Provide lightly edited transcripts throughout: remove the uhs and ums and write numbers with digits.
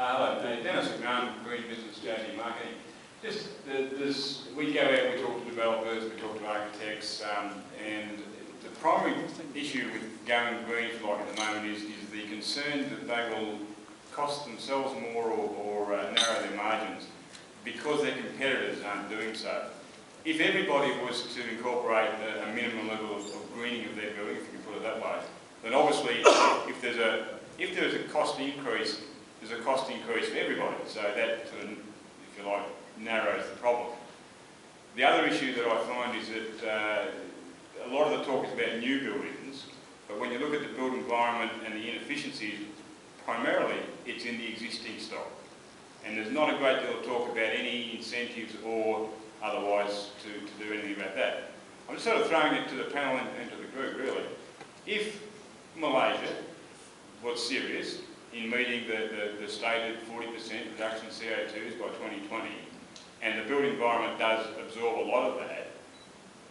Hello, Dennis McMahon, Green Business JD Marketing. We go out, we talk to developers, we talk to architects, and the primary issue with going green, if you like, at the moment is the concern that they will cost themselves more or narrow their margins because their competitors aren't doing so. If everybody was to incorporate a minimum level of greening of their building, if you can put it that way, then obviously if there's a cost increase, there's a cost increase for everybody. So that, if you like, narrows the problem. The other issue that I find is that a lot of the talk is about new buildings, but when you look at the built environment and the inefficiencies, primarily it's in the existing stock. And there's not a great deal of talk about any incentives or otherwise to do anything about that. I'm just sort of throwing it to the panel and to the group, really. If Malaysia was serious in meeting the stated 40% reduction in CO2s by 2020, and the built environment does absorb a lot of that,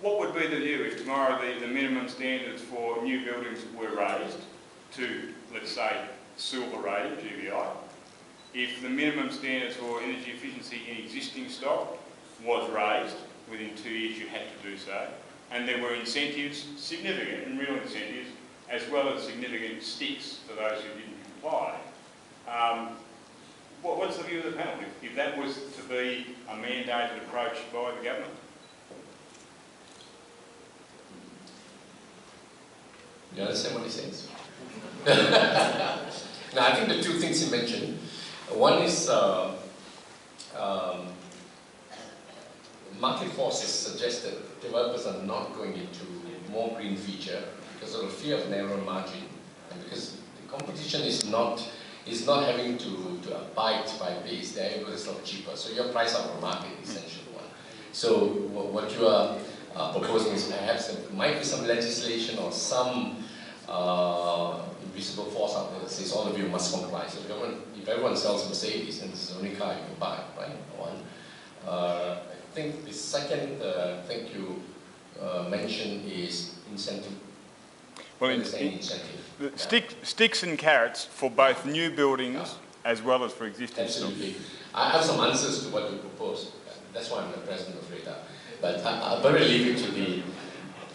what would be the view if tomorrow the minimum standards for new buildings were raised to, let's say, silver rating, GBI, if the minimum standards for energy efficiency in existing stock was raised, within 2 years you had to do so, and there were incentives, significant and real incentives, as well as significant sticks for those who didn't comply. What's the view of the panel if that was to be a mandated approach by the government? You understand what he says? Now, I think the two things he mentioned, one is market forces suggest that developers are not going into more green feature because of the fear of narrow margin, and because the competition is not having to abide by base. They're able to sell cheaper, so your price out of the market is essential one. So what you are proposing is perhaps there might be some legislation or some invisible force out there that says all of you must comply. So if everyone sells Mercedes, then this is the only car you can buy, right? One. I think the second thing you mentioned is incentive. Well, sticks and carrots for both new buildings as well as for existing. Absolutely. I have some answers to what you propose. That's why I'm the president of REHDA. But I'll probably leave it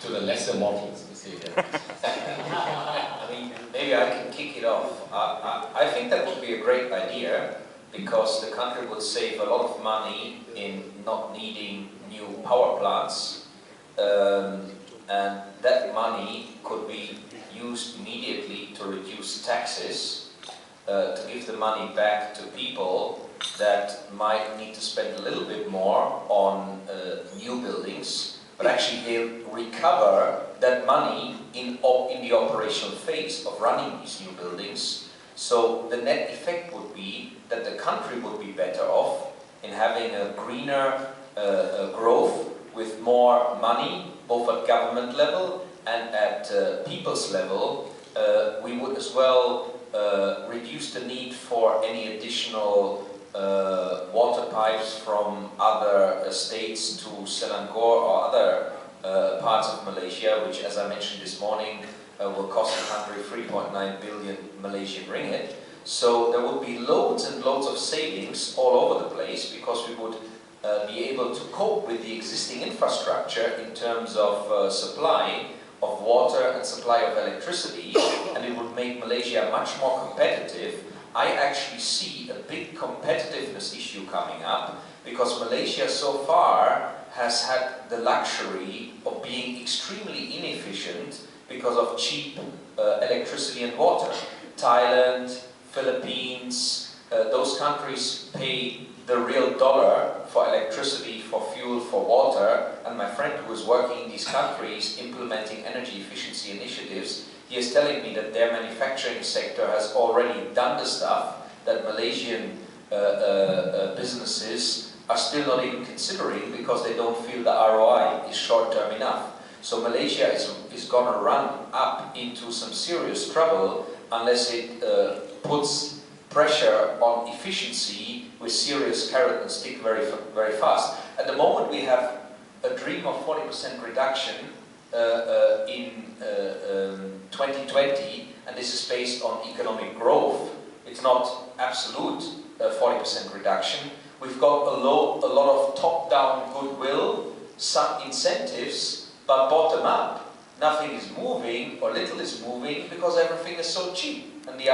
to the lesser mortals to say that. I mean, maybe I can kick it off. I think that would be a great idea because the country would save a lot of money in not needing new power plants, and that money could be used immediately to reduce taxes, to give the money back to people that might need to spend a little bit more on new buildings, but actually they'll recover that money in the operational phase of running these new buildings. So the net effect would be that the country would be better off in having a greener growth with more money, both at government level and at people's level. We would as well reduce the need for any additional water pipes from other states to Selangor or other parts of Malaysia, which, as I mentioned this morning, will cost the country 3.9 billion Malaysian ringgit. So there would be loads and loads of savings all over the place because we would be able to cope with the existing infrastructure in terms of supply of water and supply of electricity, and it would make Malaysia much more competitive. I actually see a big competitiveness issue coming up because Malaysia so far has had the luxury of being extremely inefficient because of cheap electricity and water. Thailand, Philippines, those countries pay the real dollar for electricity, for fuel, for water, and my friend who is working in these countries implementing energy efficiency initiatives, he is telling me that their manufacturing sector has already done the stuff that Malaysian businesses are still not even considering because they don't feel the ROI is short-term enough. So Malaysia is going to run up into some serious trouble unless it puts pressure on efficiency with serious carrot and stick very, very fast. At the moment we have a dream of 40% reduction in 2020, and this is based on economic growth. It's not absolute 40% reduction. We've got a lot of top-down goodwill, some incentives, but bottom-up, nothing is moving or little is moving because everything is so cheap and the